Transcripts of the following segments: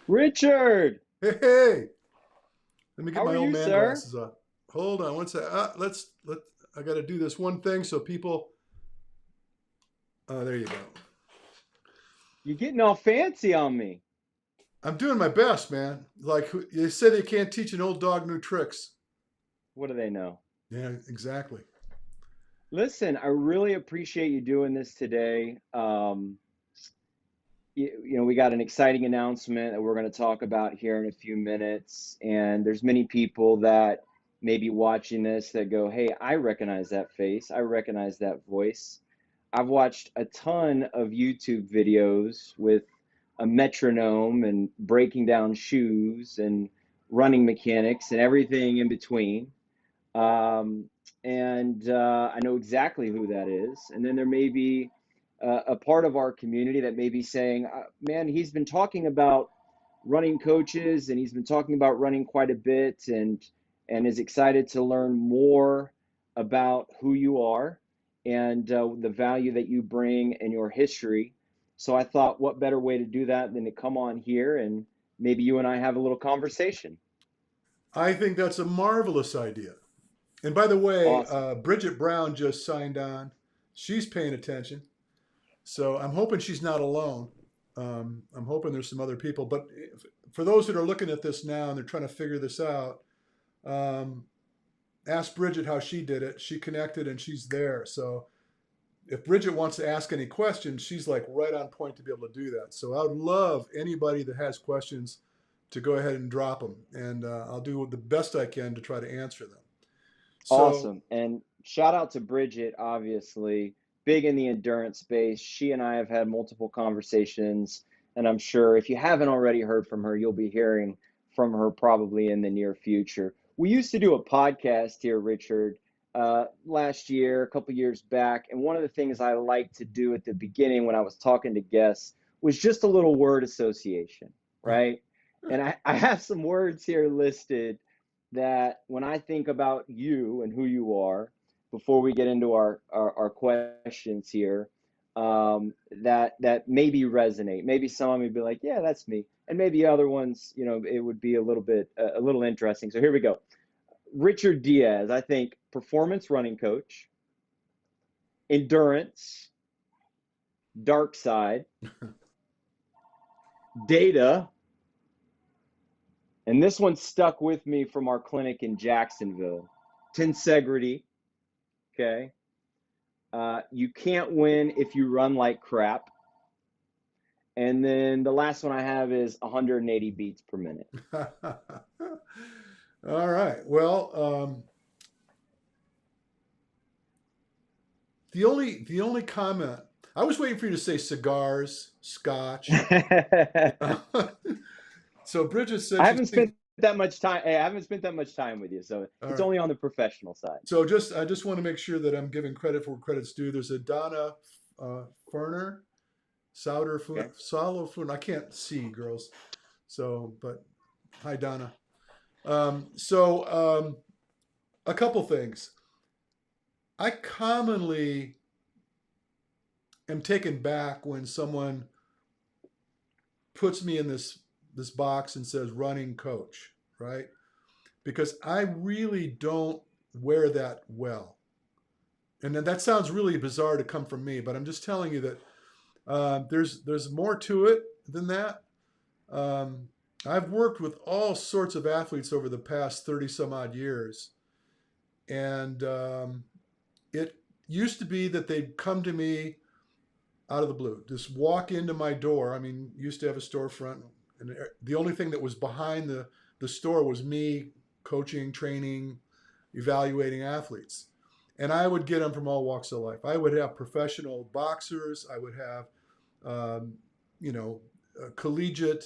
Richard, Hey, hey, let me get how my are old you, man sir? glasses on. Hold on one sec. I got to do this one thing so people. There you go. You're getting all fancy on me. I'm doing my best, man. Like they say, they can't teach an old dog new tricks. What do they know? Yeah, exactly. Listen, I really appreciate you doing this today. We got an exciting announcement that we're going to talk about here in a few minutes, and there's many people that may be watching this that go, "Hey, I recognize that face. I recognize that voice." I've watched a ton of YouTube videos with a metronome and breaking down shoes and running mechanics and everything in between. Um, and I know exactly who that is. And then there may be a part of our community that may be saying, man, he's been talking about running coaches and he's been talking about running quite a bit and is excited to learn more about who you are and the value that you bring and your history. So I thought, what better way to do that than to come on here and maybe you and I have a little conversation. I think that's a marvelous idea. And by the way, Awesome. Bridget Brown just signed on. She's paying attention. So I'm hoping she's not alone. I'm hoping there's some other people. But for those that are looking at this now and they're trying to figure this out, um, ask Bridget how she did it. She connected and she's there. So if Bridget wants to ask any questions, she's like right on point to be able to do that. So I would love anybody that has questions to go ahead and drop them, and I'll do the best I can to try to answer them. So Awesome. And shout out to Bridget, obviously, big in the endurance space. She and I have had multiple conversations, and I'm sure if you haven't already heard from her, you'll be hearing from her probably in the near future. We used to do a podcast here, Richard, last year, a couple years back, and one of the things I like to do at the beginning when I was talking to guests was just a little word association, right? And I have some words here listed that when I think about you and who you are, before we get into our questions here, that maybe resonate. Maybe some would be like, yeah, that's me. And maybe other ones, it would be a little bit, a little interesting. So here we go. Richard Diaz, I think performance running coach, endurance, dark side, data, and this one stuck with me from our clinic in Jacksonville. Tensegrity, okay? You can't win if you run like crap. And then the last one I have is 180 beats per minute. all right. Well, the only comment, I was waiting for you to say cigars, scotch. I So Bridget said she haven't thinks. spent that much time. Hey, I haven't spent that much time with you, so All it's right. only on the professional side. So I just want to make sure that I'm giving credit for where credit's due. There's a Donna Ferner, Okay. Salo Fun. I can't see girls. So, but hi Donna. A couple things. I commonly am taken back when someone puts me in this box and says running coach, right? Because I really don't wear that well. And then that sounds really bizarre to come from me, but I'm just telling you that there's more to it than that. Um, I've worked with all sorts of athletes over the past 30 some odd years, and it used to be that they'd come to me out of the blue, just walk into my door. I mean, used to have a storefront, and the only thing that was behind the store was me coaching, training, evaluating athletes. And I would get them from all walks of life. I would have professional boxers. I would have, um, you know, collegiate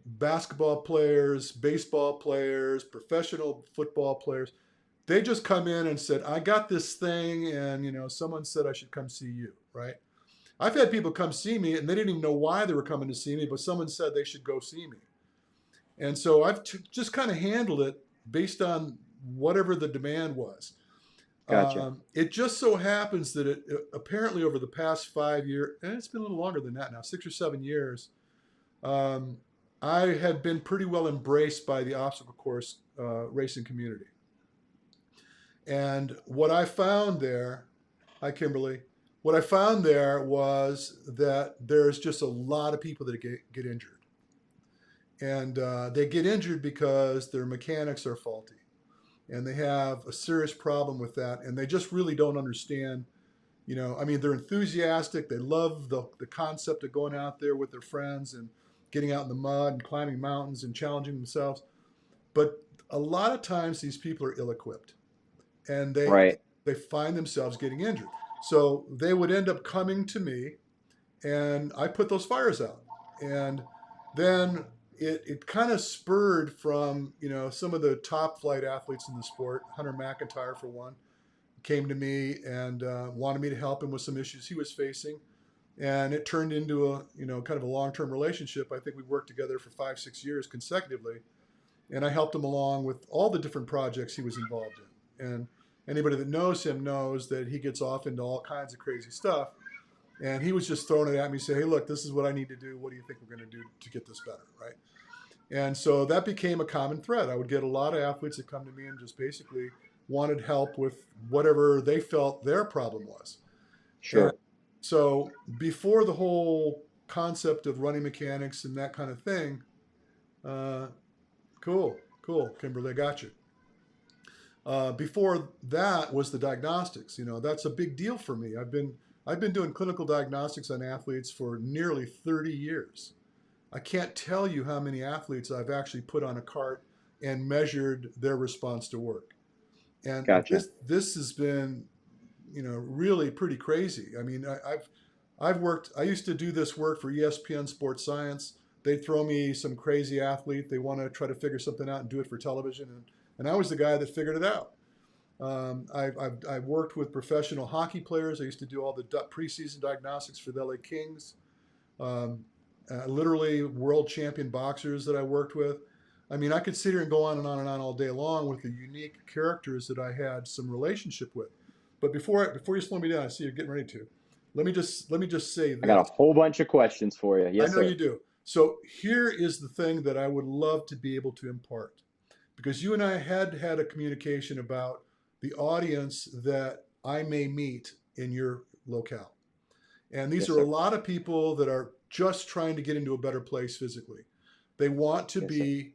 basketball players, baseball players, professional football players. They just come in and said, I got this thing, and someone said I should come see you, right? I've had people come see me and they didn't even know why they were coming to see me, but someone said they should go see me. And so I've just kind of handled it based on whatever the demand was. Gotcha. It just so happens that it apparently over the past 5 years, and it's been a little longer than that now, 6 or 7 years, um, I had been pretty well embraced by the obstacle course racing community. And what I found there, hi Kimberly, what I found there was that there's just a lot of people that get injured. And they get injured because their mechanics are faulty. And they have a serious problem with that. And they just really don't understand. I mean, they're enthusiastic. They love the concept of going out there with their friends and getting out in the mud and climbing mountains and challenging themselves. But a lot of times these people are ill-equipped and Right. they find themselves getting injured. So they would end up coming to me and I put those fires out. And then it kind of spurred from, some of the top flight athletes in the sport, Hunter McIntyre for one, came to me and wanted me to help him with some issues he was facing. And it turned into a, kind of a long-term relationship. I think we worked together for 5, 6 years consecutively. And I helped him along with all the different projects he was involved in. And anybody that knows him knows that he gets off into all kinds of crazy stuff. And he was just throwing it at me, saying, "Hey, look, this is what I need to do. What do you think we're going to do to get this better?" Right? And so that became a common thread. I would get a lot of athletes that come to me and just basically wanted help with whatever they felt their problem was. And Sure. so before the whole concept of running mechanics and that kind of thing, uh, cool, Kimberly, I got you. Before that was the diagnostics. That's a big deal for me. I've been doing clinical diagnostics on athletes for nearly 30 years. I can't tell you how many athletes I've actually put on a cart and measured their response to work. And Gotcha. this has been, really pretty crazy. I mean, I've worked. I used to do this work for ESPN Sports Science. They'd throw me some crazy athlete. They want to try to figure something out and do it for television, and I was the guy that figured it out. I've worked with professional hockey players. I used to do all the preseason diagnostics for the LA Kings. Um, Literally world champion boxers that I worked with. I mean, I could sit here and go on and on and on all day long with the unique characters that I had some relationship with. But before you slow me down, I see you're getting ready to. Let me just say I got a this. whole bunch of questions for you. I Yes, know you sir. do. So here is the thing that I would love to be able to impart, because you and I had a communication about the audience that I may meet in your locale. And these Yes, are a sir. lot of people that are just trying to get into a better place physically. They want to Yes, sir. be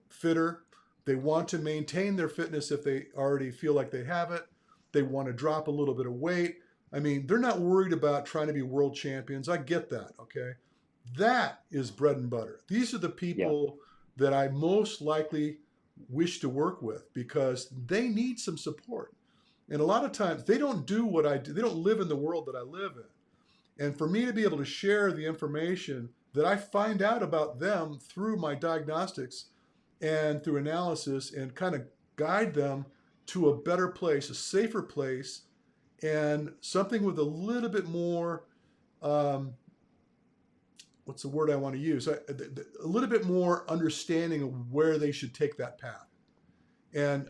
fitter. They want to maintain their fitness if they already feel like they have it. They want to drop a little bit of weight. I mean, they're not worried about trying to be world champions. I get that, okay? That is bread and butter. These are the Yeah. people that I most likely wish to work with because they need some support. And a lot of times they don't do what I do. They don't live in the world that I live in. And for me to be able to share the information that I find out about them through my diagnostics and through analysis and kind of guide them to a better place, a safer place, and something with a little bit more, um, what's the word I want to use? A little bit more understanding of where they should take that path. And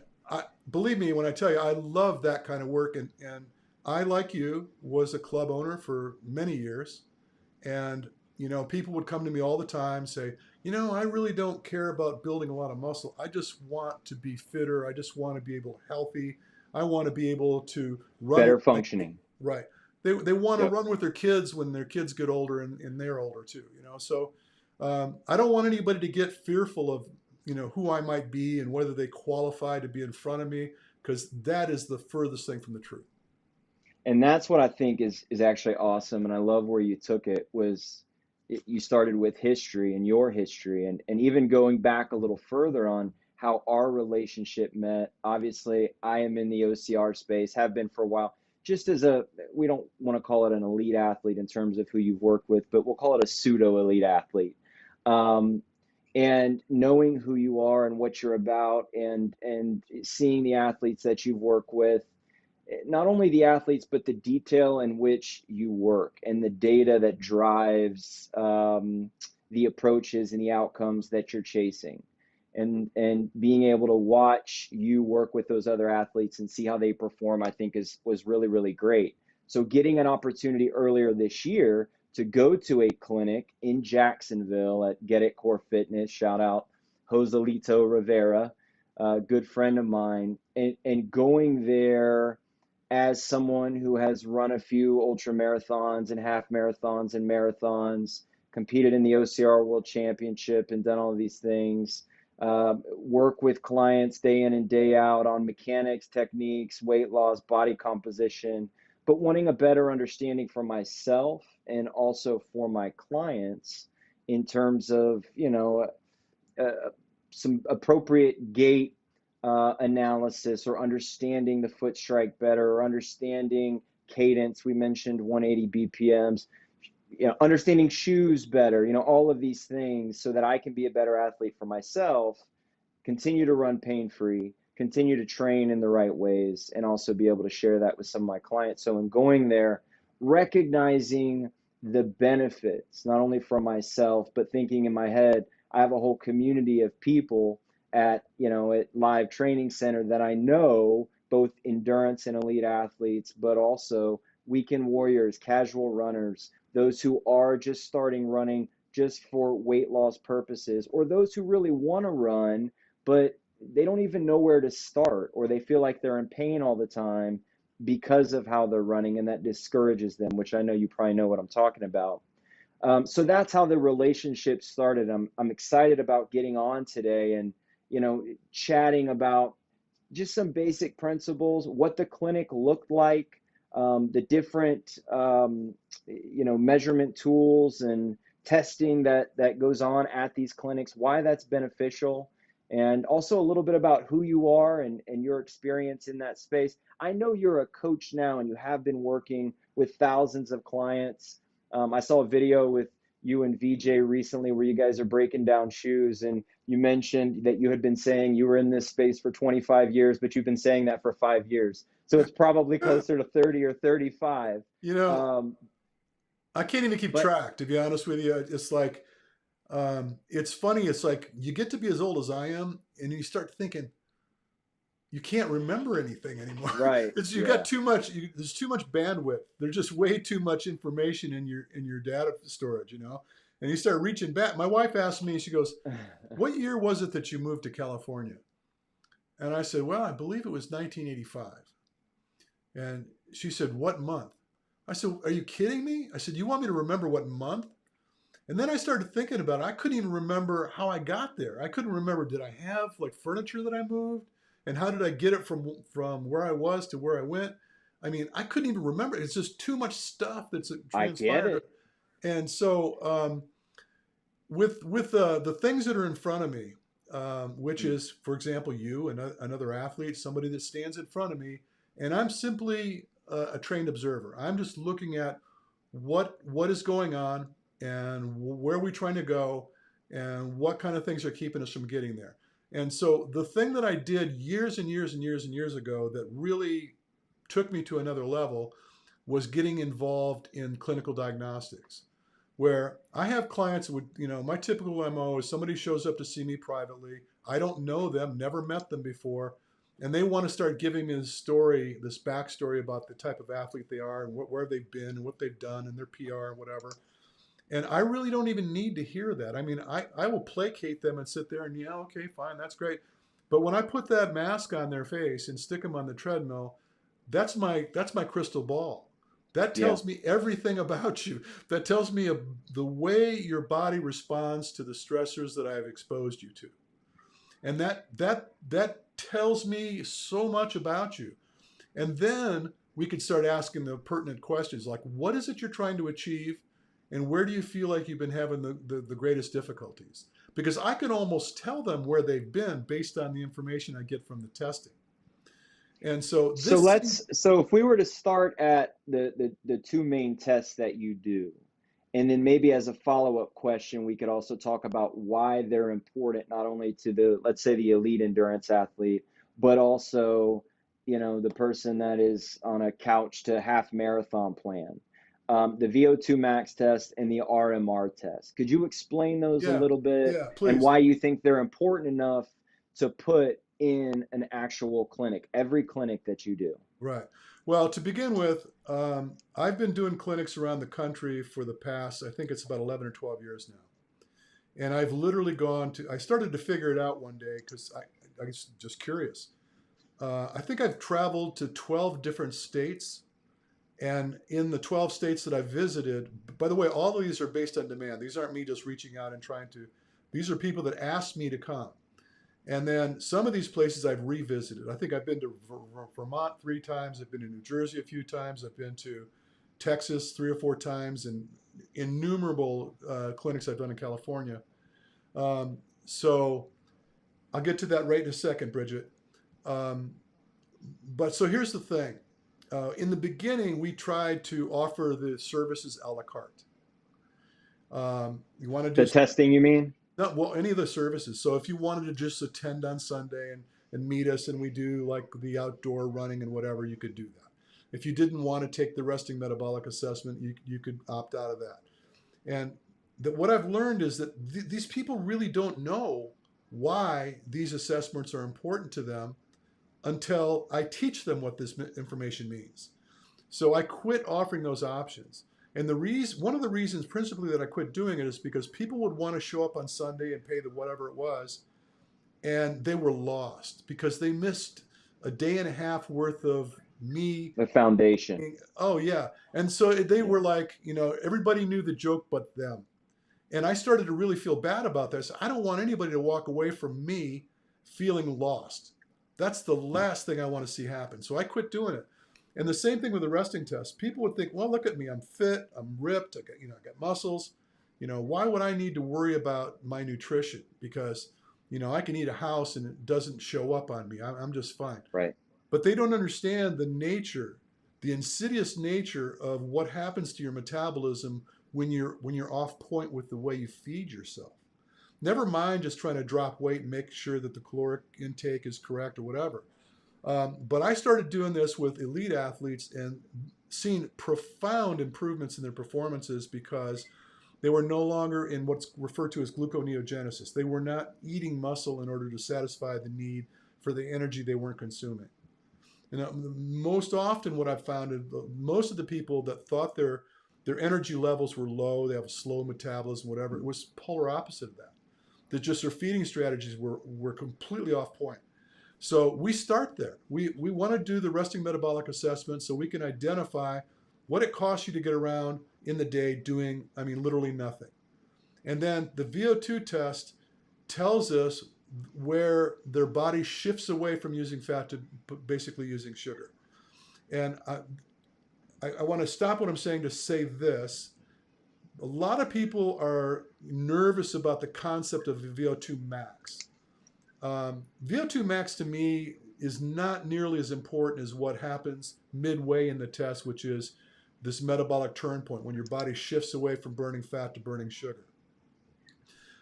believe me when I tell you, I love that kind of work. And I, like you, was a club owner for many years. And, people would come to me all the time, say, I really don't care about building a lot of muscle. I just want to be fitter. I just want to be able to healthy. I want to be able to run with Better my, functioning. right. They want to Yep. run with their kids when their kids get older and they're older too. So I don't want anybody to get fearful of, who I might be and whether they qualify to be in front of me, because that is the furthest thing from the truth. And that's what I think is actually awesome. And I love where you took it was you started with history and your history and even going back a little further on how our relationship met. Obviously, I am in the OCR space, have been for a while, just as a, we don't want to call it an elite athlete in terms of who you've worked with, but we'll call it a pseudo elite athlete. Um, and knowing who you are and what you're about and seeing the athletes that you've worked with, not only the athletes, but the detail in which you work and the data that drives the approaches and the outcomes that you're chasing. And being able to watch you work with those other athletes and see how they perform, I think was really, really great. So getting an opportunity earlier this year to go to a clinic in Jacksonville at Get It Core Fitness. Shout out Joselito Rivera, a good friend of mine, and going there as someone who has run a few ultra marathons and half marathons and marathons, competed in the OCR World Championship and done all of these things, work with clients day in and day out on mechanics, techniques, weight loss, body composition, but wanting a better understanding for myself and also for my clients in terms of, some appropriate gait analysis, or understanding the foot strike better, or understanding cadence. We mentioned 180 BPMs, understanding shoes better, all of these things so that I can be a better athlete for myself, continue to run pain-free, continue to train in the right ways, and also be able to share that with some of my clients. So in going there, recognizing the benefits, not only for myself, but thinking in my head, I have a whole community of people at Live Training Center that I know, both endurance and elite athletes, but also weekend warriors, casual runners, those who are just starting running just for weight loss purposes, or those who really want to run, but they don't even know where to start, or they feel like they're in pain all the time because of how they're running, and that discourages them, which I know you probably know what I'm talking about. So that's how the relationship started. I'm excited about getting on today and chatting about just some basic principles, what the clinic looked like, the different measurement tools and testing that goes on at these clinics, why that's beneficial, and also a little bit about who you are and your experience in that space. I know you're a coach now and you have been working with thousands of clients. I saw a video with you and VJ recently where you guys are breaking down shoes, and you mentioned that you had been saying you were in this space for 25 years, but you've been saying that for 5 years. So it's probably closer to 30 or 35. You know, Um, I can't even keep but track, to be honest with you. It's like, it's funny. It's like you get to be as old as I am, and you start thinking you can't remember anything anymore. right, It's you got yeah. too much. There's too much bandwidth. There's just way too much information in your data storage. And you start reaching back. My wife asked me. She goes, "What year was it that you moved to California?" And I said, "Well, I believe it was 1985." And she said, "What month?" I said, "Are you kidding me?" I said, "You want me to remember what month?" And then I started thinking about it. I couldn't even remember how I got there. I couldn't remember, did I have like furniture that I moved? And how did I get it from where I was to where I went? I mean, I couldn't even remember. It's just too much stuff that's I get transpired. it. And so with the things that are in front of me, which Mm. is, for example, you and another athlete, somebody that stands in front of me, and I'm simply a trained observer. I'm just looking at what is going on and where are we trying to go and what kind of things are keeping us from getting there. And so the thing that I did years and years and years and years ago that really took me to another level was getting involved in clinical diagnostics, where I have clients with, my typical MO is somebody shows up to see me privately. I don't know them, never met them before, and they want to start giving me this story, this backstory about the type of athlete they are and where they've been and what they've done and their PR and whatever. And I really don't even need to hear that. I mean, I will placate them and sit there and, yeah, okay, fine, that's great. But when I put that mask on their face and stick them on the treadmill, that's my crystal ball. That Yeah. tells me everything about you. That tells me the way your body responds to the stressors that I've exposed you to. And that tells me so much about you. And then we could start asking the pertinent questions like, what is it you're trying to achieve? And where do you feel like you've been having the greatest difficulties? Because I can almost tell them where they've been based on the information I get from the testing. And so So this seems, so if we were to start at the two main tests that you do, and then maybe as a follow-up question, we could also talk about why they're important, not only to the, let's say, the elite endurance athlete, but also, the person that is on a couch to half marathon plan, the VO2 max test and the RMR test. Could you explain those a yeah, little bit yeah, and please. why you think they're important enough to put in an actual clinic, every clinic that you do? Right. Well, to begin with, I've been doing clinics around the country for the past, I think it's about 11 or 12 years now. And I've literally I started to figure it out one day because I was just curious. I think I've traveled to 12 different states. And in the 12 states that I've visited, by the way, all of these are based on demand. These aren't me just reaching out and these are people that asked me to come. And then some of these places I've revisited. I think I've been to Vermont 3 times. I've been to New Jersey a few times. I've been to Texas 3 or 4 times, and innumerable clinics I've done in California. So I'll get to that right in a second, Bridget. But so here's the thing. In the beginning, we tried to offer the services a la carte. You want to The do testing, you mean? not well any of the services. So if you wanted to just attend on Sunday and meet us, and we do like the outdoor running and whatever, you could do that. If you didn't want to take the resting metabolic assessment, you could opt out of that. And what I've learned is that these people really don't know why these assessments are important to them until I teach them what this information means. So I quit offering those options. And one of the reasons principally that I quit doing it is because people would want to show up on Sunday and pay the whatever it was, and they were lost because they missed a day and a half worth of me. The foundation. Oh yeah. And so they Yeah. were like, everybody knew the joke but them. And I started to really feel bad about this. I don't want anybody to walk away from me feeling lost. That's the last thing I want to see happen. So I quit doing it. And the same thing with the resting test. People would think, well, look at me. I'm fit. I'm ripped. I got muscles. Why would I need to worry about my nutrition? Because, I can eat a house and it doesn't show up on me. I'm just fine. Right. But they don't understand the insidious nature of what happens to your metabolism when you're off point with the way you feed yourself. Never mind just trying to drop weight and make sure that the caloric intake is correct or whatever. But I started doing this with elite athletes and seeing profound improvements in their performances because they were no longer in what's referred to as gluconeogenesis. They were not eating muscle in order to satisfy the need for the energy they weren't consuming. Most often what I've found is most of the people that thought their energy levels were low, they have a slow metabolism, whatever, it was polar opposite of that. That just their feeding strategies were completely off point. So we start there. We want to do the resting metabolic assessment so we can identify what it costs you to get around in the day doing, literally nothing. And then the VO2 test tells us where their body shifts away from using fat to basically using sugar. And I want to stop what I'm saying to say this. A lot of people are nervous about the concept of VO2 max. VO2 max to me is not nearly as important as what happens midway in the test, which is this metabolic turn point when your body shifts away from burning fat to burning sugar.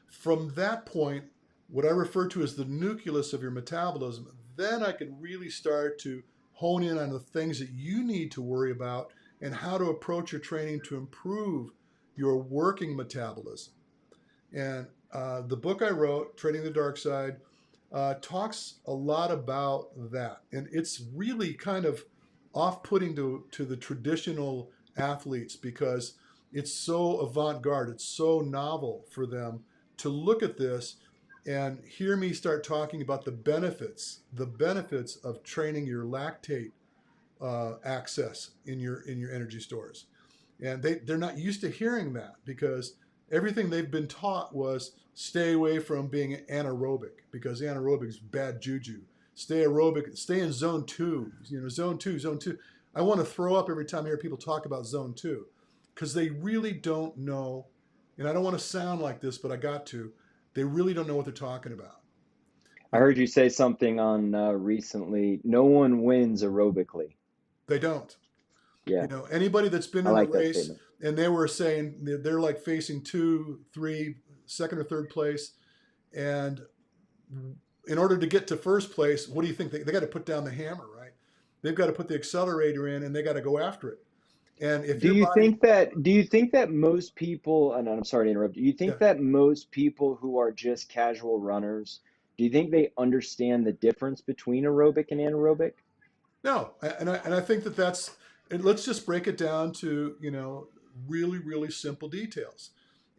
From that point, what I refer to as the nucleus of your metabolism, then I can really start to hone in on the things that you need to worry about and how to approach your training to improve your working metabolism. And the book I wrote, Trading the Dark Side, talks a lot about that. And it's really kind of off-putting to the traditional athletes because it's so avant-garde, it's so novel for them to look at this and hear me start talking about the benefits of training your lactate access in your energy stores. And they're not used to hearing that because everything they've been taught was stay away from being anaerobic because anaerobic is bad juju. Stay aerobic, stay in zone 2, zone 2. I want to throw up every time I hear people talk about zone 2 because they really don't know, and I don't want to sound like this, but I got to, they really don't know what they're talking about. I heard you say something on recently, no one wins aerobically. They don't. Yeah, Anybody that's been I in a like that race statement. and they were saying they're like facing 2, 3, second or third place, and in order to get to first place, what do you think? They got to put down the hammer, right? They've got to put the accelerator in and they got to go after it. And if Do your you body, think that most people, and I'm sorry to interrupt, do you yeah, think that most people who are just casual runners Do you think they understand the difference between aerobic and anaerobic? No, and I think that and let's just break it down to, really, really simple details.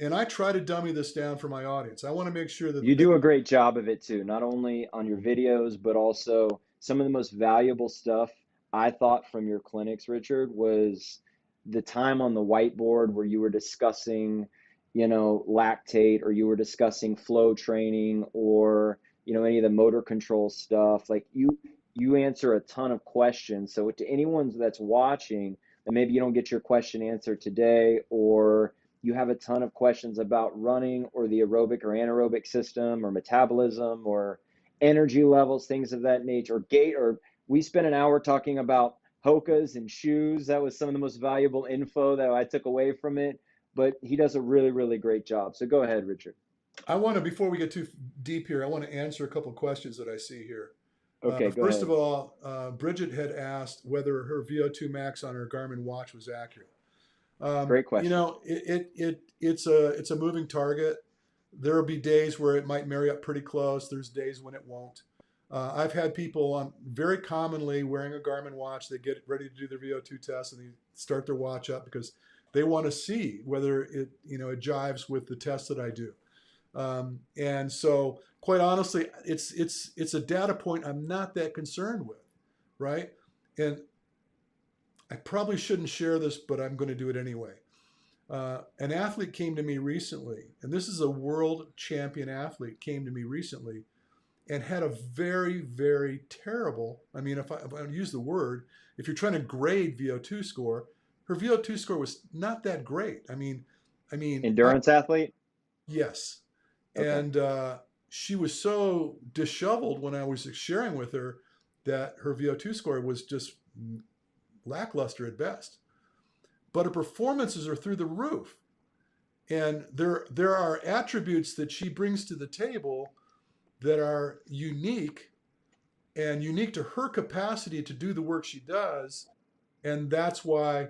And I try to dummy this down for my audience. I want to make sure that You do a great job of it too, not only on your videos, but also some of the most valuable stuff I thought from your clinics, Richard, was the time on the whiteboard where you were discussing, lactate, or you were discussing flow training, or, any of the motor control stuff. Like you answer a ton of questions. So to anyone that's watching, and maybe you don't get your question answered today, or you have a ton of questions about running or the aerobic or anaerobic system or metabolism or energy levels, things of that nature, or gait, or we spent an hour talking about Hokas and shoes. That was some of the most valuable info that I took away from it. But he does a really, really great job. So go ahead, Richard. I want to, before we get too deep here, I want to answer a couple of questions that I see here. Okay, go First of ahead. all, Bridget had asked whether her VO2 max on her Garmin watch was accurate. Great question. It's a moving target. There will be days where it might marry up pretty close. There's days when it won't. I've had people on very commonly wearing a Garmin watch. They get ready to do their VO2 test and they start their watch up because they want to see whether it jives with the test that I do. And so, quite honestly, it's a data point I'm not that concerned with, right? And I probably shouldn't share this, but I'm going to do it anyway. An athlete came to me recently, and this is a world champion athlete, came to me recently and had a very, very terrible, I mean, if I use the word, if you're trying to grade VO2 score, her VO2 score was not that great. Endurance athlete? Yes. Okay. And she was so disheveled when I was sharing with her that her VO2 score was just lackluster at best. But her performances are through the roof. And there are attributes that she brings to the table that are unique and unique to her capacity to do the work she does. And that's why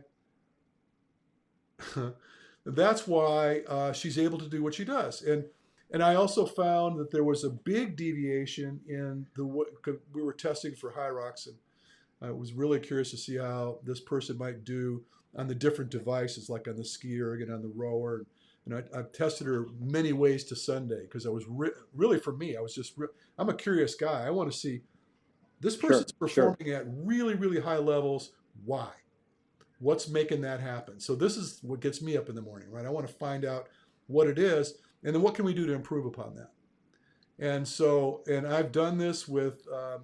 she's able to do what she does. And I also found that there was a big deviation in we were testing for Hyrox, and I was really curious to see how this person might do on the different devices, like on the ski erg and on the rower. And I've tested her many ways to Sunday because I was really, for me, I was I'm a curious guy. I want to see this person's Sure. performing at really, really high levels. Why? What's making that happen? So this is what gets me up in the morning, right? I want to find out what it is, and then what can we do to improve upon that? And I've done this with a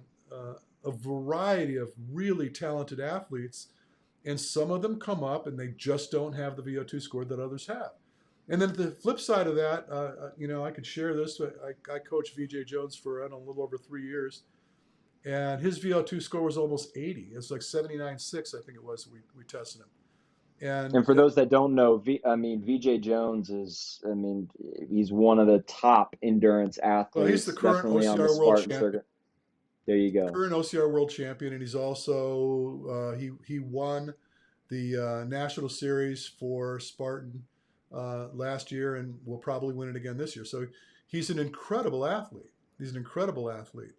variety of really talented athletes, and some of them come up and they just don't have the VO2 score that others have. And then the flip side of that, I could share this. I coached VJ Jones for a little over 3 years, and his VO2 score was almost 80. It's like 79.6, I think it was. We tested him, and And for those that don't know, VJ Jones he's one of the top endurance well, he's the athletes, current definitely on the OCR world Spartan champion. circuit. There you go. Current OCR world champion, and he's also he won the national series for Spartan last year, and will probably win it again this year. So he's an incredible athlete. He's an incredible athlete.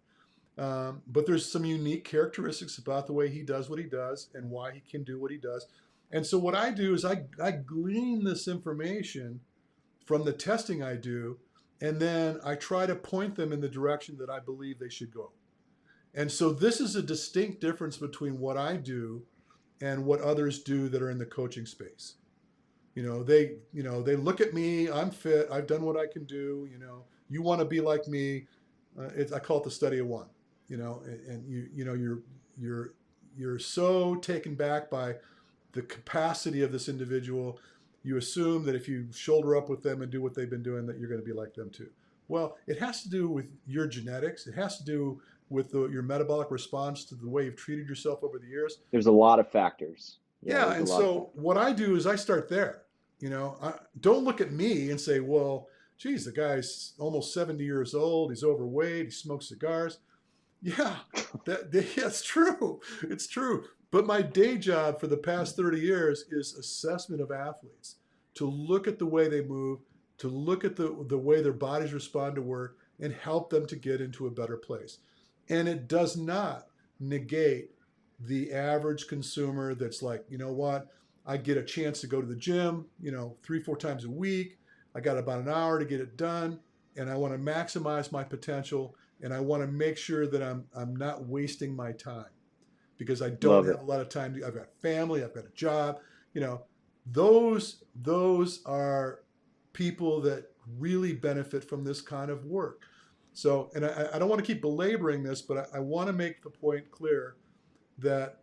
But there's some unique characteristics about the way he does what he does and why he can do what he does. And so what I do is I glean this information from the testing I do, and then I try to point them in the direction that I believe they should go. And so this is a distinct difference between what I do and what others do that are in the coaching space. They look at me, I'm fit, I've done what I can do, you want to be like me. I call it the study of one, and you're so taken back by the capacity of this individual. You assume that if you shoulder up with them and do what they've been doing, that you're going to be like them too. Well, it has to do with your genetics. It has to do with your metabolic response to the way you've treated yourself over the years. There's a lot of factors. Yeah, and so what I do is I start there. Don't look at me and say, well, geez, the guy's almost 70 years old. He's overweight. He smokes cigars. Yeah, that's true. It's true. But my day job for the past 30 years is assessment of athletes, to look at the way they move, to look at the way their bodies respond to work, and help them to get into a better place. And it does not negate the average consumer that's like, you know what, I get a chance to go to the gym, 3, 4 times a week. I got about an hour to get it done, and I want to maximize my potential, and I want to make sure that I'm not wasting my time because I don't Love have it. a lot of time. I've got family, I've got a job. You know, those are people that really benefit from this kind of work. So, and I don't want to keep belaboring this, but I want to make the point clear that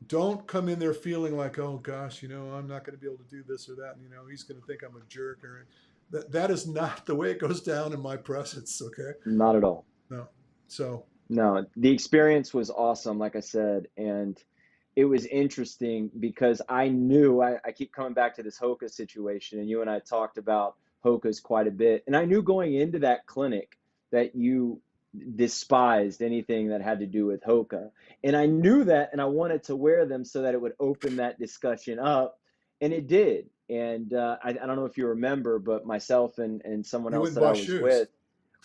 don't come in there feeling like, oh gosh, I'm not going to be able to do this or that. And, he's going to think I'm a jerk, or that is not the way it goes down in my presence. Okay. Not at all. No. So No, the experience was awesome, like I said, and it was interesting because I knew I keep coming back to this Hoka situation, and you and I talked about Hokas quite a bit. And I knew going into that clinic that you despised anything that had to do with Hoka. And I knew that, and I wanted to wear them so that it would open that discussion up, and it did. And I don't know if you remember, but myself and someone you else wouldn't that I buy was shoes. with,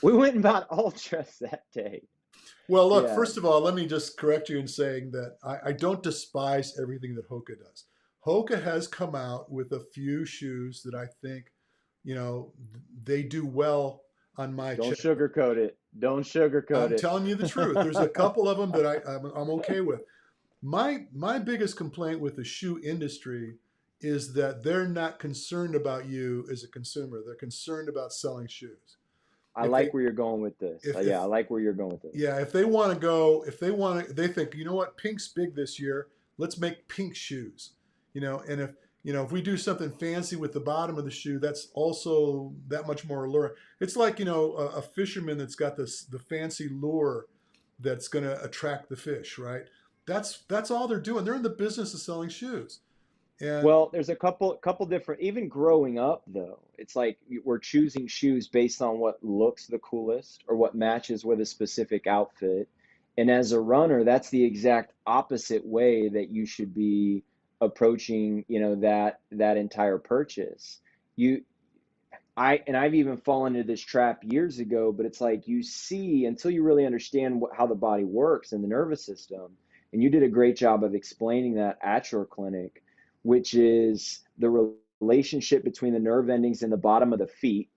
we went and bought Ultras that day. Well, look, Yeah. first of all, let me just correct you in saying that I don't despise everything that Hoka does. Hoka has come out with a few shoes that I think, you know, they do well on my Don't check. sugarcoat it. Don't sugarcoat I'm it. telling you the truth. There's a couple of them that I'm okay with. My biggest complaint with the shoe industry is that they're not concerned about you as a consumer. They're concerned about selling shoes. I If they like where you're going with this. Yeah, I if like where you're going with this. Yeah, if they want to go, if they want to, they think, you know what, pink's big this year. Let's make pink shoes. And if we do something fancy with the bottom of the shoe, that's also that much more alluring. It's like, a fisherman that's got the fancy lure that's going to attract the fish, right? That's all they're doing. They're in the business of selling shoes. And Well, there's a couple different, even growing up though, it's like we're choosing shoes based on what looks the coolest or what matches with a specific outfit. And as a runner, that's the exact opposite way that you should be approaching, that entire purchase. You I've even fallen into this trap years ago, but it's like you see until you really understand how the body works and the nervous system. And you did a great job of explaining that at your clinic, which is the relationship between the nerve endings in the bottom of the feet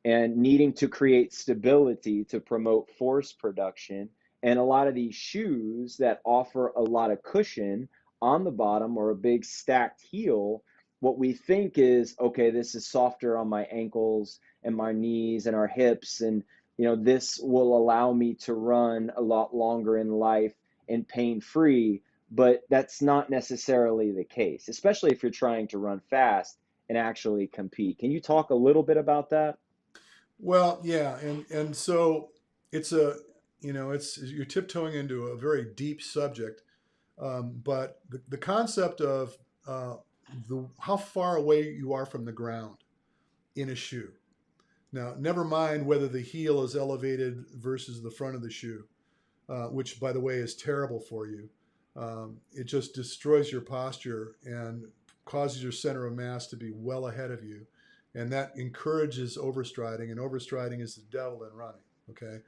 and needing to create stability to promote force production. And a lot of these shoes that offer a lot of cushion on the bottom or a big stacked heel, what we think is, okay, this is softer on my ankles and my knees and our hips. And, this will allow me to run a lot longer in life and pain free. But that's not necessarily the case, especially if you're trying to run fast and actually compete. Can you talk a little bit about that? well, yeah, and so it's it's you're tiptoeing into a very deep subject. But the concept of how far away you are from the ground in a shoe. Now, never mind whether the heel is elevated versus the front of the shoe, which, by the way, is terrible for you. It just destroys your posture and causes your center of mass to be well ahead of you. And that encourages overstriding, and overstriding is the devil in running. Okay.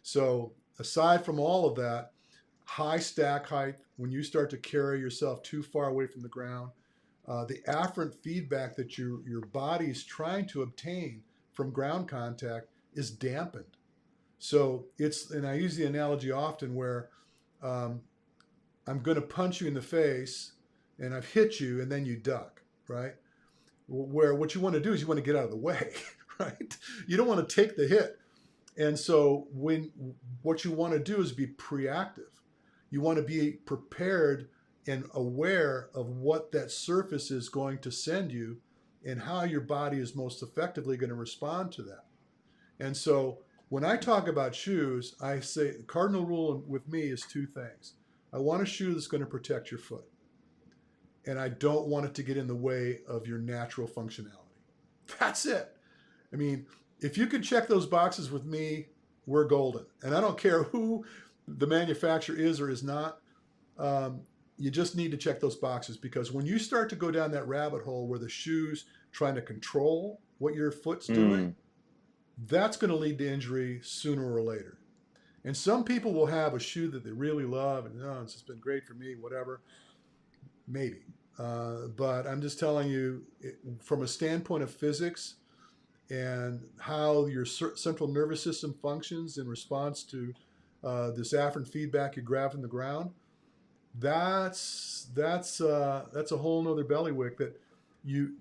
So, aside from all of that, high stack height, when you start to carry yourself too far away from the ground, the afferent feedback that your body is trying to obtain from ground contact is dampened. So and I use the analogy often where um, I'm going to punch you in the face and I've hit you and then you duck, right? Where what you want to do is you want to get out of the way, right? You don't want to take the hit. And so what you want to do is be preactive. You want to be prepared and aware of what that surface is going to send you and how your body is most effectively going to respond to that. And so when I talk about shoes, I say the cardinal rule with me is two things. I want a shoe that's going to protect your foot, and I don't want it to get in the way of your natural functionality. That's it. I mean, if you can check those boxes with me, we're golden. And I don't care who the manufacturer is or is not. You just need to check those boxes, because when you start to go down that rabbit hole where the shoe's trying to control what your foot's doing, Mm. that's going to lead to injury sooner or later. And some people will have a shoe that they really love and, oh, it's just been great for me, whatever, maybe. But I'm just telling you, from a standpoint of physics and how your central nervous system functions in response to this afferent feedback you grab from the ground, that's a whole nother bellywick that you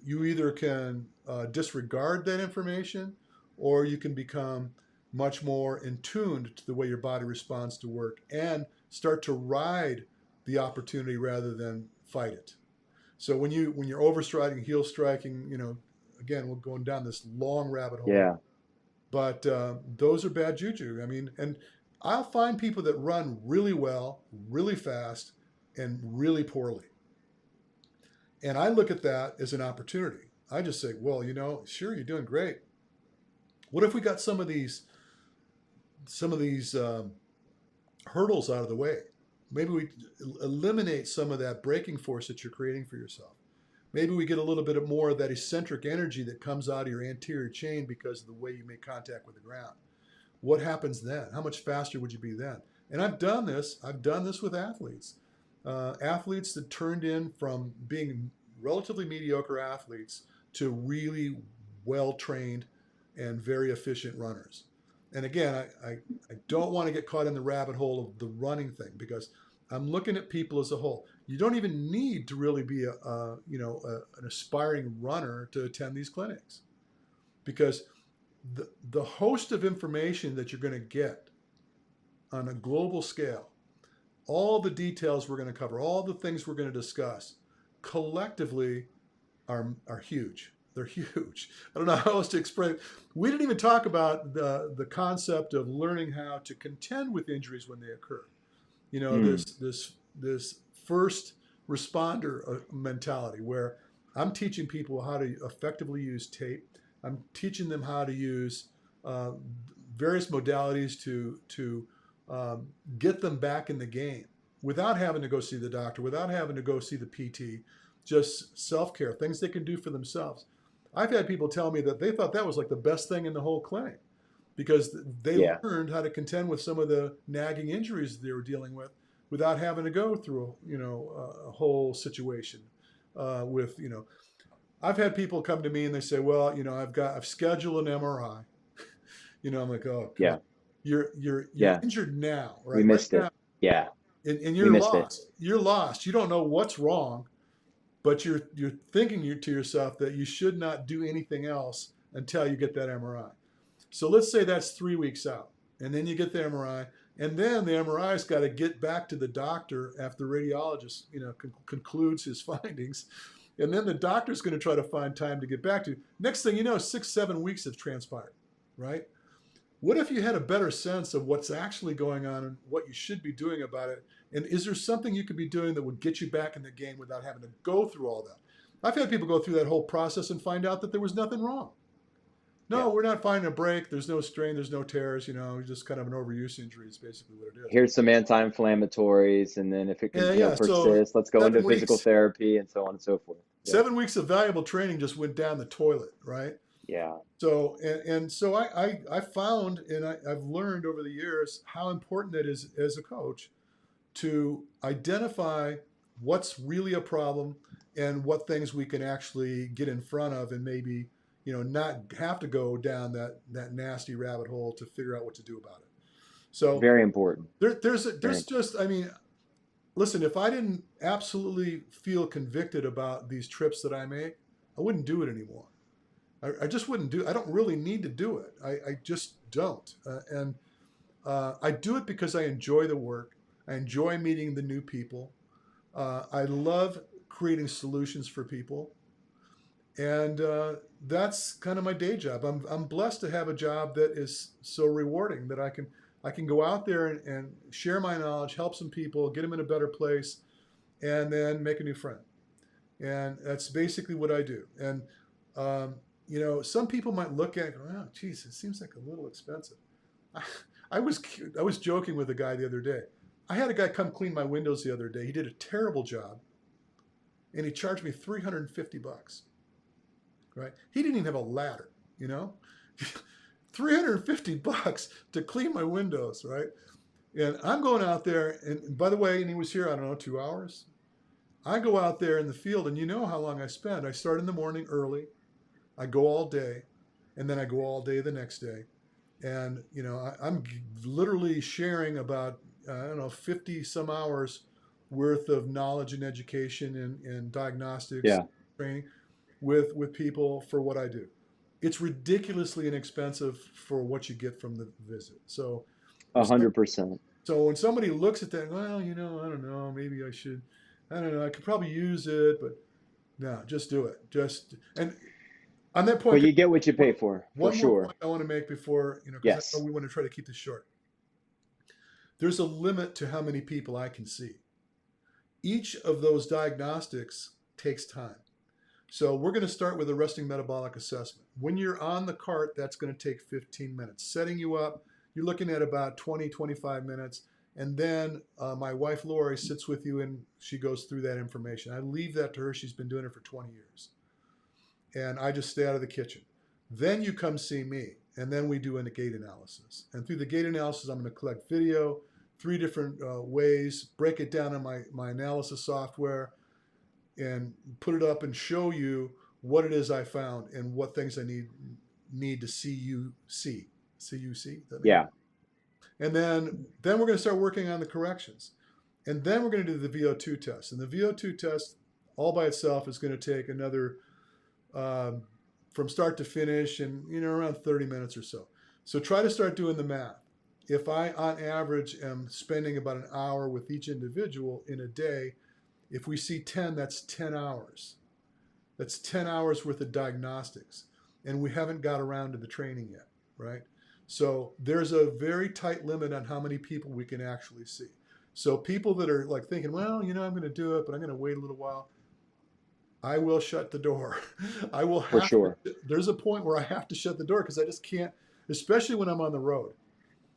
either can disregard that information, or you can become much more in tuned to the way your body responds to work and start to ride the opportunity rather than fight it. So when you're overstriding, heel striking, again, we're going down this long rabbit hole. Yeah. But those are bad juju. I mean, and I'll find people that run really well, really fast, and really poorly. And I look at that as an opportunity. I just say, well, sure, you're doing great. What if we got some of these hurdles out of the way? Maybe we eliminate some of that braking force that you're creating for yourself. Maybe we get a little bit more of that eccentric energy that comes out of your anterior chain because of the way you make contact with the ground. What happens then? How much faster would you be then? And I've done this with athletes. Athletes that turned in from being relatively mediocre athletes to really well-trained and very efficient runners. And again, I don't want to get caught in the rabbit hole of the running thing, because I'm looking at people as a whole. You don't even need to really be an aspiring runner to attend these clinics, because the host of information that you're going to get on a global scale, all the details we're going to cover, all the things we're going to discuss, collectively are huge. They're huge. I don't know how else to explain it. We didn't even talk about the concept of learning how to contend with injuries when they occur. This first responder mentality, where I'm teaching people how to effectively use tape. I'm teaching them how to use various modalities to get them back in the game without having to go see the doctor, without having to go see the PT, just self-care, things they can do for themselves. I've had people tell me that they thought that was like the best thing in the whole clinic, because they Yeah. learned how to contend with some of the nagging injuries they were dealing with without having to go through a whole situation with. I've had people come to me and they say, well, I've scheduled an MRI. I'm like, oh, come on. Yeah. You're Yeah. injured now, We right? Right missed now, it. Yeah. and We you're missed it. lost. You're lost. You don't know what's wrong, but you're thinking to yourself that you should not do anything else until you get that MRI. So let's say that's 3 weeks out, and then you get the MRI, and then the MRI's got to get back to the doctor after the radiologist, concludes his findings, and then the doctor's going to try to find time to get back to you. Next thing you know, 6-7 weeks have transpired, right? What if you had a better sense of what's actually going on and what you should be doing about it? And is there something you could be doing that would get you back in the game without having to go through all that? I've had people go through that whole process and find out that there was nothing wrong. No, Yeah. we're not finding a break. There's no strain. There's no tears. Just kind of an overuse injury is basically what it is. Here's some anti-inflammatories, and then if it can, Yeah. So persist, let's go into 7 physical weeks, therapy and so on and so forth. Yeah. 7 weeks of valuable training just went down the toilet, right? Yeah. So so I found, and I've learned over the years how important it is as a coach to identify what's really a problem and what things we can actually get in front of, and maybe not have to go down that nasty rabbit hole to figure out what to do about it. So Very important. there's Very just, I mean, listen, if I didn't absolutely feel convicted about these trips that I make, I wouldn't do it anymore. I just wouldn't do. I don't really need to do it. I just don't. And I do it because I enjoy the work. I enjoy meeting the new people. I love creating solutions for people, and that's kind of my day job. I'm blessed to have a job that is so rewarding that I can go out there and share my knowledge, help some people, get them in a better place, and then make a new friend. And that's basically what I do. And some people might look at it and go, oh, geez, it seems like a little expensive. I was joking with a guy the other day. I had a guy come clean my windows the other day. He did a terrible job, and he charged me $350. Right? He didn't even have a ladder, $350 to clean my windows, right? And I'm going out there, and by the way, and he was here, I don't know, 2 hours. I go out there in the field, and you know how long I spend. I start in the morning early, I go all day, and then I go all day the next day. And, I'm literally sharing about, I don't know, 50 some hours worth of knowledge and education and diagnostics Yeah, training with people for what I do. It's ridiculously inexpensive for what you get from the visit. So a if some, 100%. so when somebody looks at that, well, I don't know, maybe I should, I don't know, I could probably use it, but no, just do it. Just and on that Well, point, you get what you one, pay for one more sure. point I want to make before, because I know Yes, we want to try to keep this short. There's a limit to how many people I can see. Each of those diagnostics takes time. So we're going to start with a resting metabolic assessment. When you're on the cart, that's going to take 15 minutes. Setting you up, you're looking at about 20, 25 minutes. And then my wife, Lori, sits with you and she goes through that information. I leave that to her. She's been doing it for 20 years. And I just stay out of the kitchen. Then you come see me. And then we do a gait analysis. And through the gait analysis, I'm going to collect video, 3 different ways, break it down in my analysis software, and put it up and show you what it is I found and what things I need to see you see. See you see? Does that make sense? yeah, And then we're going to start working on the corrections. And then we're going to do the VO2 test. And the VO2 test all by itself is going to take another um, from start to finish and around 30 minutes or so. So try to start doing the math. If I on average am spending about an hour with each individual in a day, if we see 10, that's 10 hours. That's 10 hours worth of diagnostics. And we haven't got around to the training yet, right? So there's a very tight limit on how many people we can actually see. So people that are like thinking, well, I'm going to do it, but I'm going to wait a little while. I will shut the door. I will for have to. sure. There's a point where I have to shut the door because I just can't, especially when I'm on the road.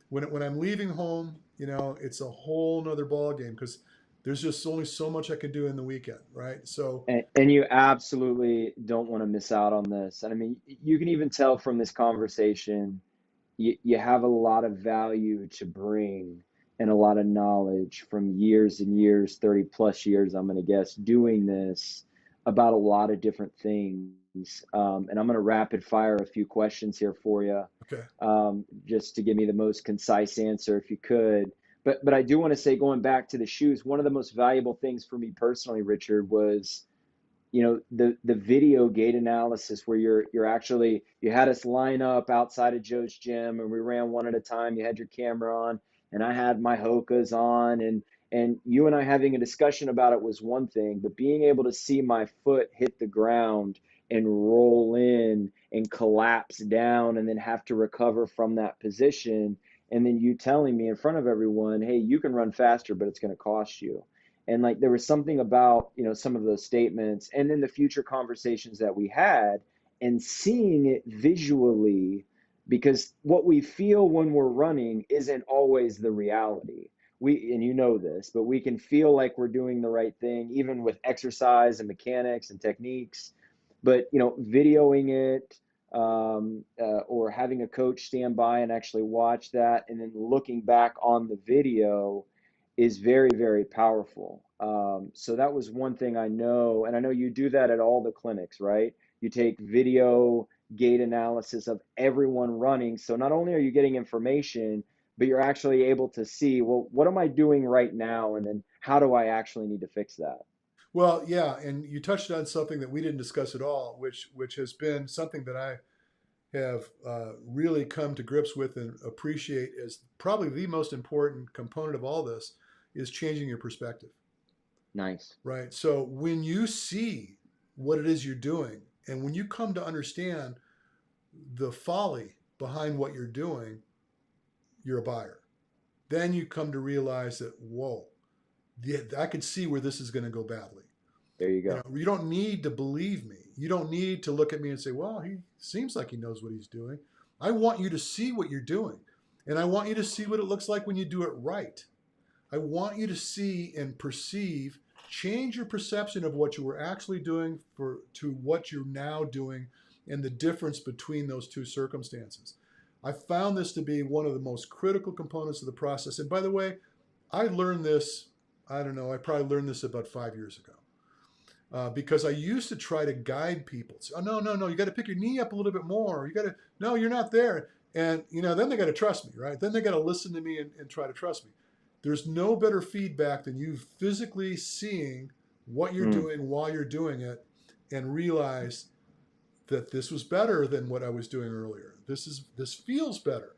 When I'm leaving home, it's a whole nother ball game because there's just only so much I can do in the weekend, right? So And you absolutely don't want to miss out on this. And I mean, you can even tell from this conversation, you have a lot of value to bring and a lot of knowledge from years and years, 30 plus years, I'm going to guess, doing this about a lot of different things. And I'm going to rapid fire a few questions here for you, okay, just to give me the most concise answer if you could. But I do want to say, going back to the shoes, one of the most valuable things for me personally, Richard, was the video gait analysis where you're actually, you had us line up outside of Joe's gym and we ran one at a time. You had your camera on and I had my Hokas on, and you and I having a discussion about it was one thing, but being able to see my foot hit the ground and roll in and collapse down and then have to recover from that position, and then you telling me in front of everyone, hey, you can run faster, but it's going to cost you. And like there was something about some of those statements and then the future conversations that we had and seeing it visually, because what we feel when we're running isn't always the reality. We, and you know this, but we can feel like we're doing the right thing even with exercise and mechanics and techniques, but videoing it, or having a coach stand by and actually watch that and then looking back on the video is very, very powerful. So that was one thing I know, and I know you do that at all the clinics, right? You take video gait analysis of everyone running. So not only are you getting information, but you're actually able to see, well, what am I doing right now? And then how do I actually need to fix that? well, yeah, and you touched on something that we didn't discuss at all, which has been something that I have really come to grips with and appreciate as probably the most important component of all this is changing your perspective, Nice. right? So when you see what it is you're doing, and when you come to understand the folly behind what you're doing, you're a buyer. Then you come to realize that, whoa, yeah, I can see where this is going to go badly. There you go. You don't need to believe me. You don't need to look at me and say, well, he seems like he knows what he's doing. I want you to see what you're doing. And I want you to see what it looks like when you do it right. I want you to see and perceive, change your perception of what you were actually doing to what you're now doing and the difference between those two circumstances. I found this to be one of the most critical components of the process. And by the way, I learned this, I don't know, I probably learned this about 5 years ago. Because I used to try to guide people. Say, oh, no, no, no, you got to pick your knee up a little bit more. You got to, no, you're not there. And, then they got to trust me, right? Then they got to listen to me and try to trust me. There's no better feedback than you physically seeing what you're Mm. doing while you're doing it and realize that this was better than what I was doing earlier. This feels better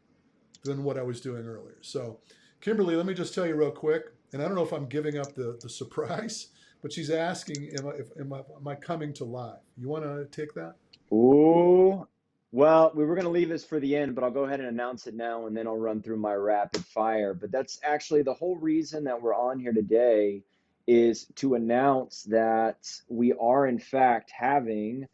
than what I was doing earlier. So, Kimberly, let me just tell you real quick, and I don't know if I'm giving up the surprise, but she's asking, am I coming to live? You want to take that? Ooh, well, we were going to leave this for the end, but I'll go ahead and announce it now, and then I'll run through my rapid fire. But that's actually the whole reason that we're on here today, is to announce that we are, in fact, having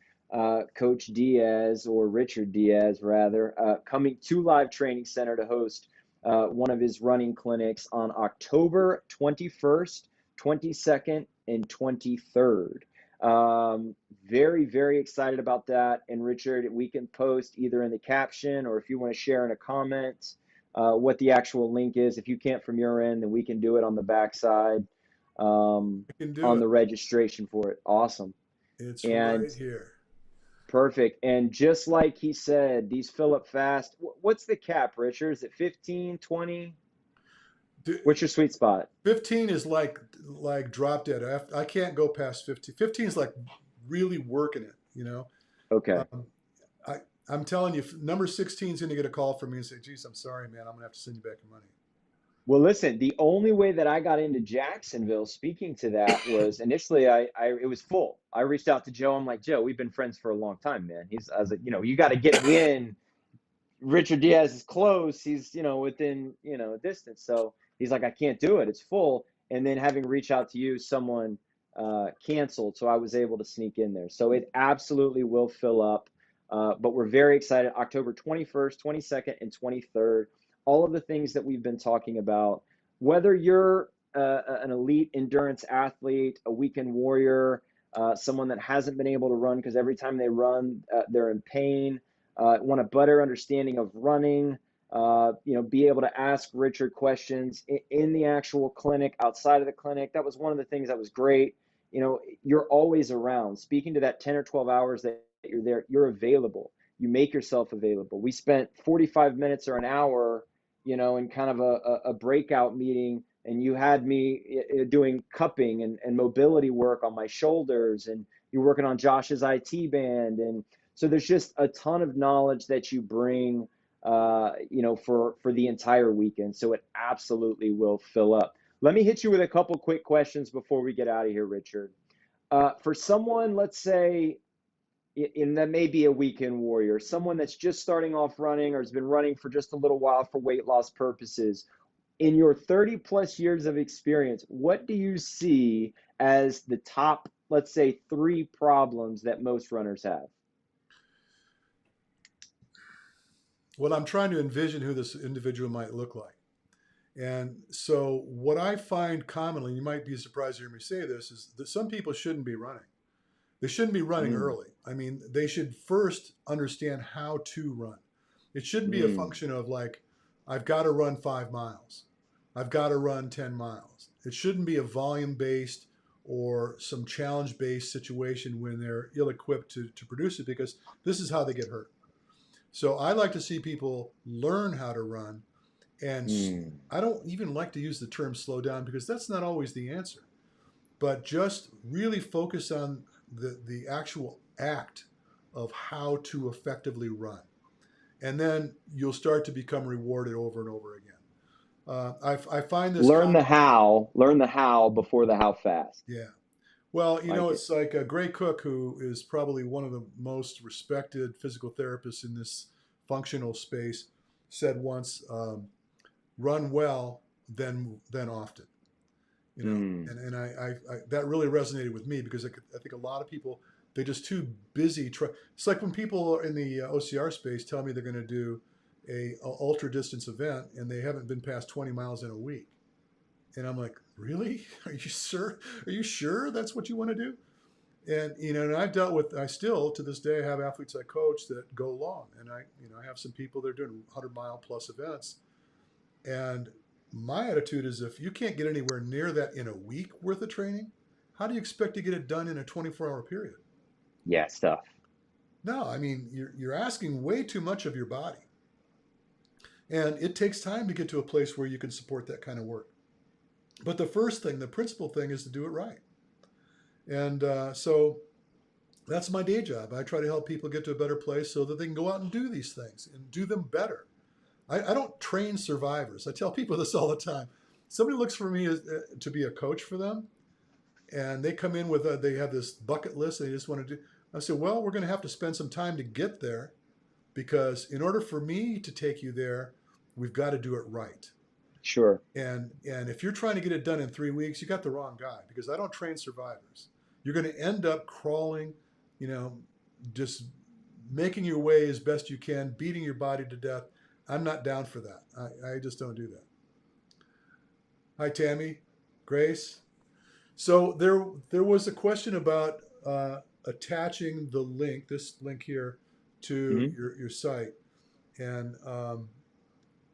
Coach Diaz, or Richard Diaz, rather, coming to Live Training Center to host one of his running clinics on October 21st, 22nd, and 23rd. Very, very excited about that. And Richard, we can post either in the caption, or if you want to share in a comment what the actual link is. If you can't from your end, then we can do it on the backside I can do on it. the registration for it. Awesome. It's And right here. perfect. And just like he said, these fill up fast. What's the cap, Richard? Is it 15, 20? What's your sweet spot? 15 is like drop dead. I can't go past 15. 15 is like really working it. Okay. Um, I, I'm telling you, number 16 is going to get a call from me and say, geez, I'm sorry, man. I'm going to have to send you back your money. Well, listen, the only way that I got into Jacksonville, speaking to that, was initially it was full. I reached out to Joe. I'm like, Joe, we've been friends for a long time, man. I was like, you got to get me in. Richard Diaz is close. He's, within, a distance. So he's like, I can't do it. It's full. And then having reached out to you, someone canceled. So I was able to sneak in there. So it absolutely will fill up. But we're very excited. October 21st, 22nd, and 23rd. All of the things that we've been talking about, whether you're an elite endurance athlete, a weekend warrior, someone that hasn't been able to run because every time they run, they're in pain, want a better understanding of running, be able to ask Richard questions in the actual clinic, outside of the clinic. That was one of the things that was great. You're always around. Speaking to that 10 or 12 hours that you're there, you're available. You make yourself available. We spent 45 minutes or an hour, in kind of a breakout meeting, and you had me doing cupping and mobility work on my shoulders, and you're working on Josh's IT band. And so there's just a ton of knowledge that you bring, for the entire weekend. So it absolutely will fill up. Let me hit you with a couple quick questions before we get out of here, Richard. For someone, let's say, and that may be a weekend warrior, someone that's just starting off running or has been running for just a little while for weight loss purposes, in your 30 plus years of experience, what do you see as the top, let's say, 3 problems that most runners have? Well, I'm trying to envision who this individual might look like. And so, what I find commonly, you might be surprised to hear me say this, is that some people shouldn't be running. They shouldn't be running Mm, early. I mean, they should first understand how to run. It shouldn't be a mm, function of like, I've got to run 5 miles. I've got to run 10 miles. It shouldn't be a volume based or some challenge based situation when they're ill equipped to produce it, because this is how they get hurt. So I like to see people learn how to run. And mm. I don't even like to use the term slow down because that's not always the answer. But just really focus on the actual act of how to effectively run. And then you'll start to become rewarded over and over again. I find this Learn the how before the how fast. yeah. Well, Like it. it's like Gray Cook, who is probably one of the most respected physical therapists in this functional space, said once, "Run well, then often." Mm, And I that really resonated with me because I think a lot of people, they're just too busy. It's like when people in the OCR space tell me they're going to do a ultra distance event and they haven't been past 20 miles in a week. And I'm like, really? Are you sure? Are you sure that's what you want to do? And and I still to this day have athletes I coach that go long, and I have some people that are doing 100-mile plus events, and my attitude is if you can't get anywhere near that in a week worth of training, how do you expect to get it done in a 24-hour period? Yeah, stuff. No, I mean you're asking way too much of your body, and it takes time to get to a place where you can support that kind of work. But the principal thing, is to do it right, and so that's my day job. I try to help people get to a better place so that they can go out and do these things and do them better. I don't train survivors. I tell people this all the time. Somebody looks for me to be a coach for them, and they come in with they have this bucket list they just want to do. I say, well, we're going to have to spend some time to get there, because in order for me to take you there, we've got to do it right. Sure. And if you're trying to get it done in 3 weeks, you got the wrong guy, because I don't train survivors. You're going to end up crawling, you know, just making your way as best you can, beating your body to death. I'm not down for that. I just don't do that. Hi, Tammy, Grace. So there was a question about attaching the link, this link here, to Hmm. your site, and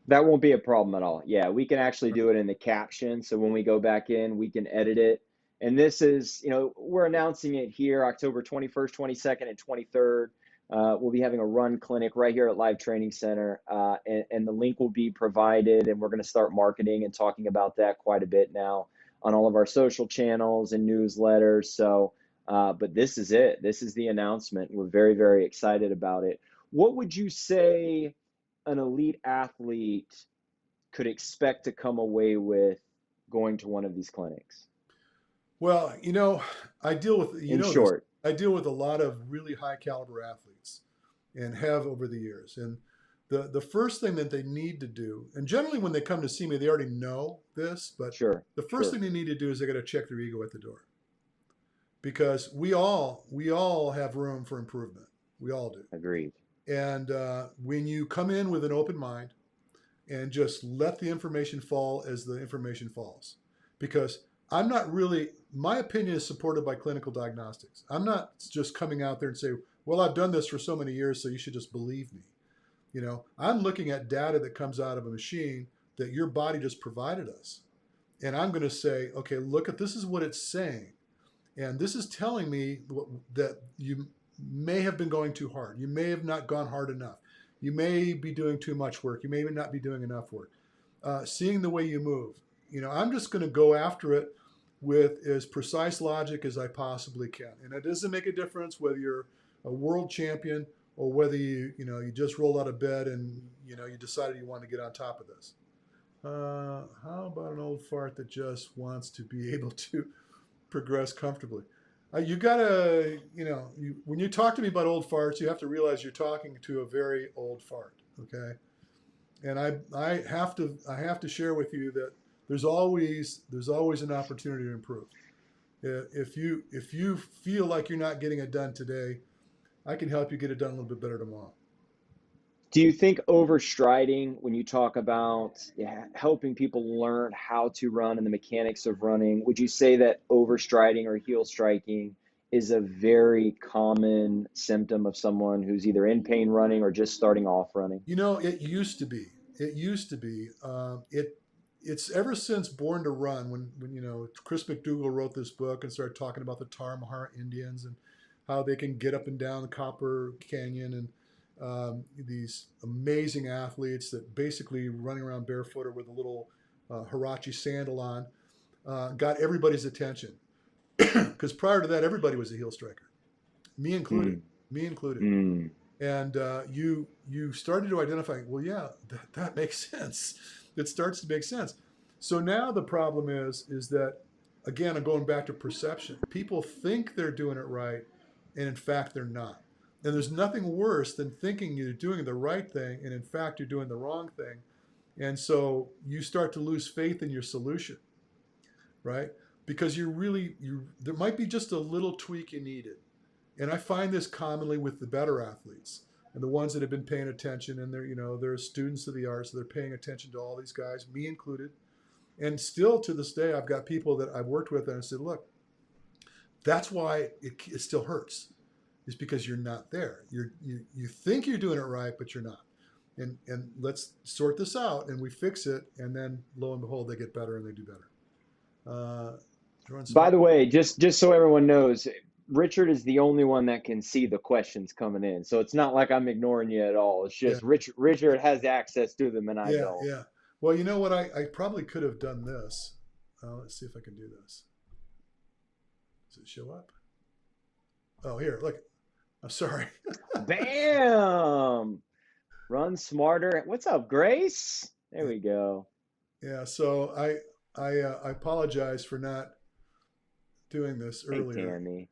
That won't be a problem at all. Yeah, we can actually do it in the caption. So when we go back in, we can edit it. And this is, we're announcing it here October 21st, 22nd, and 23rd. We'll be having a run clinic right here at Live Training Center. And the link will be provided. And we're going to start marketing and talking about that quite a bit now on all of our social channels and newsletters. So, but this is it. This is the announcement. We're very, very excited about it. What would you say an elite athlete could expect to come away with going to one of these clinics? well, I deal with In this. short. I deal with a lot of really high caliber athletes, and have over the years. And the first thing that they need to do, and generally when they come to see me, they already know this, but Sure, the first sure. thing they need to do is they got to check their ego at the door, because we all have room for improvement. We all do. Agreed. And when you come in with an open mind and just let the information fall as the information falls, because I'm not really, my opinion is supported by clinical diagnostics. I'm not just coming out there and say, well, I've done this for so many years, so you should just believe me. I'm looking at data that comes out of a machine that your body just provided us. And I'm going to say, okay, look at this, is what it's saying. And this is telling me that you may have been going too hard. You may have not gone hard enough. You may be doing too much work. You may not be doing enough work. Seeing the way you move. I'm just going to go after it with as precise logic as I possibly can. And it doesn't make a difference whether you're a world champion or whether you just rolled out of bed and you decided you want to get on top of this. How about an old fart that just wants to be able to progress comfortably? You gotta, when you talk to me about old farts, you have to realize you're talking to a very old fart. Okay, and I have to share with you that there's always an opportunity to improve. If you feel like you're not getting it done today, I can help you get it done a little bit better tomorrow. Do you think overstriding, when you talk about, yeah, helping people learn how to run and the mechanics of running, would you say that overstriding or heel striking is a very common symptom of someone who's either in pain running or just starting off running? It used to be. It used to be. It's ever since Born to Run, when Chris McDougall wrote this book and started talking about the Tarahumara Indians and how they can get up and down the Copper Canyon, and these amazing athletes that basically running around barefoot or with a little Hirachi sandal on, got everybody's attention. Because prior to that, everybody was a heel striker, me included. Mm, Me included. mm. And you started to identify, well, yeah, that makes sense. It starts to make sense. So now the problem is that, again, I'm going back to perception. People think they're doing it right, and in fact they're not. And there's nothing worse than thinking you're doing the right thing, and in fact you're doing the wrong thing. And so you start to lose faith in your solution, right? Because there might be just a little tweak you needed. And I find this commonly with the better athletes and the ones that have been paying attention, and they're students of the art, so they're paying attention to all these guys, me included. And still to this day, I've got people that I've worked with and I said, look, That's why it still hurts. Is because you're not there. You think you're doing it right, but you're not. And let's sort this out, and we fix it, and then lo and behold, they get better and they do better. Run By smart. the way, just so everyone knows, Richard is the only one that can see the questions coming in. So it's not like I'm ignoring you at all. It's Yeah, just Richard has access to them and I yeah, don't. yeah. Well, you know what? I probably could have done this. Let's see if I can do this. Does it show up? Oh, here, look. I'm sorry. Bam! Run smarter. What's up, Grace? There Yeah, we go. yeah. So I apologize for not doing this Hey, earlier, Tammy.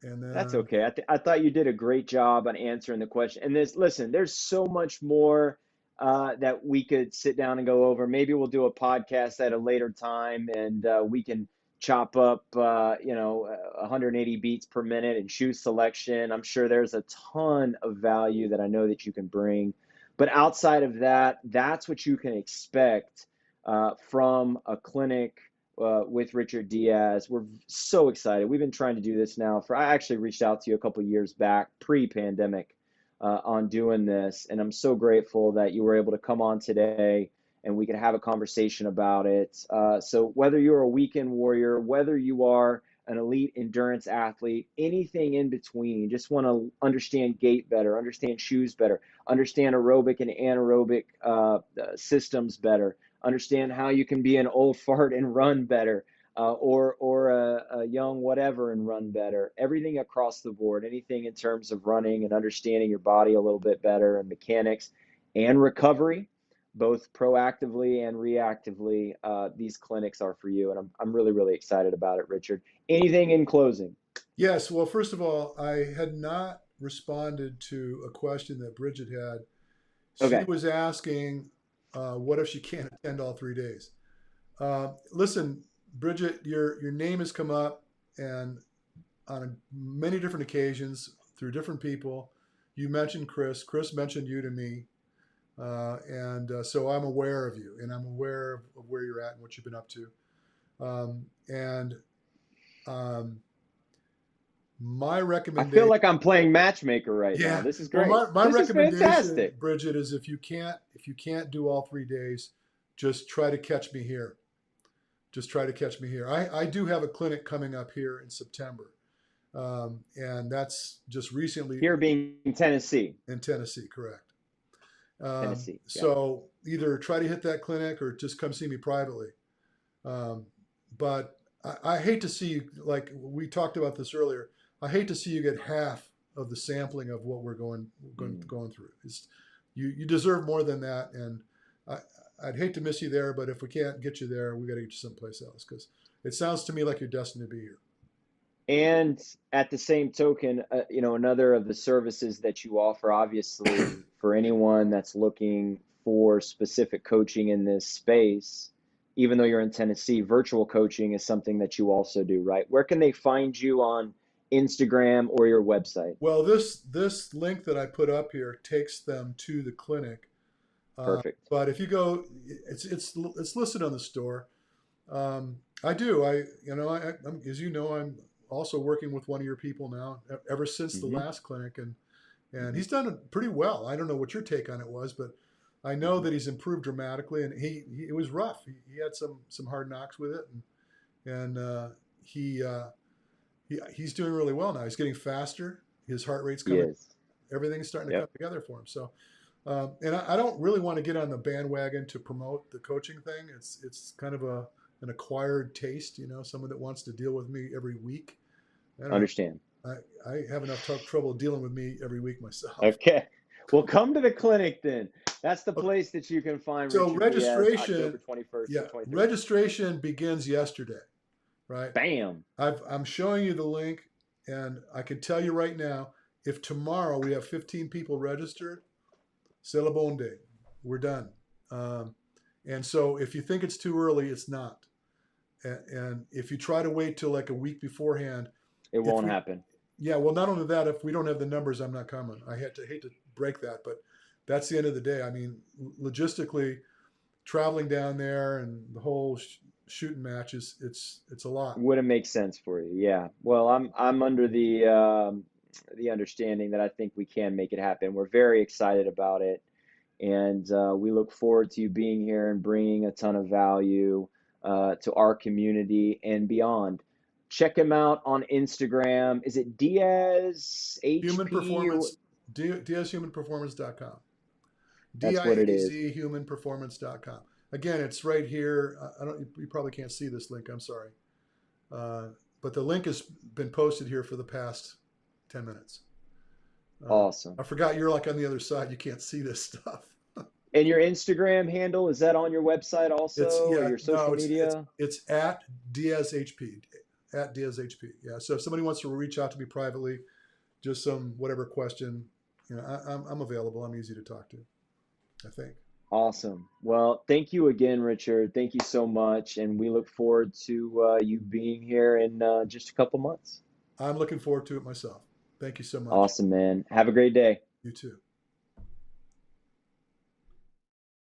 and That's then okay. I thought you did a great job on answering the question. And listen, there's so much more that we could sit down and go over. Maybe we'll do a podcast at a later time, and we can chop up, 180 beats per minute and shoe selection. I'm sure there's a ton of value that I know that you can bring. But outside of that, that's what you can expect from a clinic with Richard Diaz. We're so excited. We've been trying to do this now I actually reached out to you a couple years back, pre-pandemic, on doing this. And I'm so grateful that you were able to come on today and we could have a conversation about it. So whether you're a weekend warrior, whether you are an elite endurance athlete, anything in between, just want to understand gait better, understand shoes better, understand aerobic and anaerobic systems better, understand how you can be an old fart and run better, or a young whatever and run better. Everything across the board, anything in terms of running and understanding your body a little bit better and mechanics and recovery, both proactively and reactively. These clinics are for you, and I'm really really excited about it, Richard. Anything in closing? yes. Well, first of all, I had not responded to a question that Bridget had. She Okay. was asking, what if she can't attend all 3 days? Listen, Bridget, your name has come up, and on many different occasions through different people. You mentioned Chris. Chris mentioned you to me, and so I'm aware of you, and I'm aware of where you're at and what you've been up to. And my I feel recommendation, like I'm playing matchmaker right now. yeah. This is Well, great. my This is recommendation, fantastic. Bridget, is if you can't do all 3 days, just try to catch me here. Just try to catch me here. I do have a clinic coming up here in September, and that's just recently Here being Tennessee. in Tennessee, correct? Tennessee. Yeah. So either try to hit that clinic or just come see me privately. Um, but I hate to see you, like we talked about this earlier. I hate to see you get half of the sampling of what we're Mm. going through. You deserve more than that, and I, I'd hate to miss you there. But if we can't get you there, we got to get you someplace else because it sounds to me like you're destined to be here. And at the same token, another of the services that you offer, obviously, for anyone that's looking for specific coaching in this space, even though you're in Tennessee, virtual coaching is something that you also do, right? Where can they find you on Instagram or your website? Well, this link that I put up here takes them to the clinic. Perfect. But if you go, it's listed on the store. I do. As you know, I'm also working with one of your people now, ever since the Hmm. last clinic, and Hmm. he's done it pretty well. I don't know what your take on it was, but I know Hmm. that he's improved dramatically, and he it was rough. He had some hard knocks with it, and he's doing really well now. He's getting faster. His heart rate's He coming. is. Everything's starting to come Yep. together for him. So. And I don't really want to get on the bandwagon to promote the coaching thing. It's kind of an acquired taste, someone that wants to deal with me every week. I don't have Understand. I have enough trouble dealing with me every week myself. Okay. Well, come to the clinic then. That's the Okay, place that you can find so Richard Diaz, registration, October 21st yeah, to 23rd. registration begins yesterday, right? Bam. I'm showing you the link, and I can tell you right now, if tomorrow we have 15 people registered, c'est le bon day. We're done. Um, and so if you think it's too early, it's not. And if you try to wait till like a week beforehand, It if won't we, happen. yeah, well, not only that, if we don't have the numbers, I'm not coming. Hate to break that, but that's the end of the day. I mean, logistically, traveling down there and the whole shooting matches. It's a lot. Wouldn't make sense for you. Yeah. Well, I'm under the understanding that I think we can make it happen. We're very excited about it, and we look forward to you being here and bringing a ton of value to our community and beyond. Check him out on Instagram. Is it Diaz Human HP? Performance, DiazHumanPerformance.com. That's what it is. DIAZHumanPerformance.com. Again, it's right here. I don't. You probably can't see this link. I'm sorry, but the link has been posted here for the past 10 minutes. Awesome. I forgot you're like on the other side. You can't see this stuff. And your Instagram handle, is that on your website It's also or yeah your no social it's media? it's at DiazHP at DiazHP. Yeah. So if somebody wants to reach out to me privately, just some whatever question, I'm available. I'm easy to talk to. I think. Awesome. Well, thank you again, Richard. Thank you so much. And we look forward to you being here in just a couple months. I'm looking forward to it myself. Thank you so much. Awesome, man. Have a great day. You too.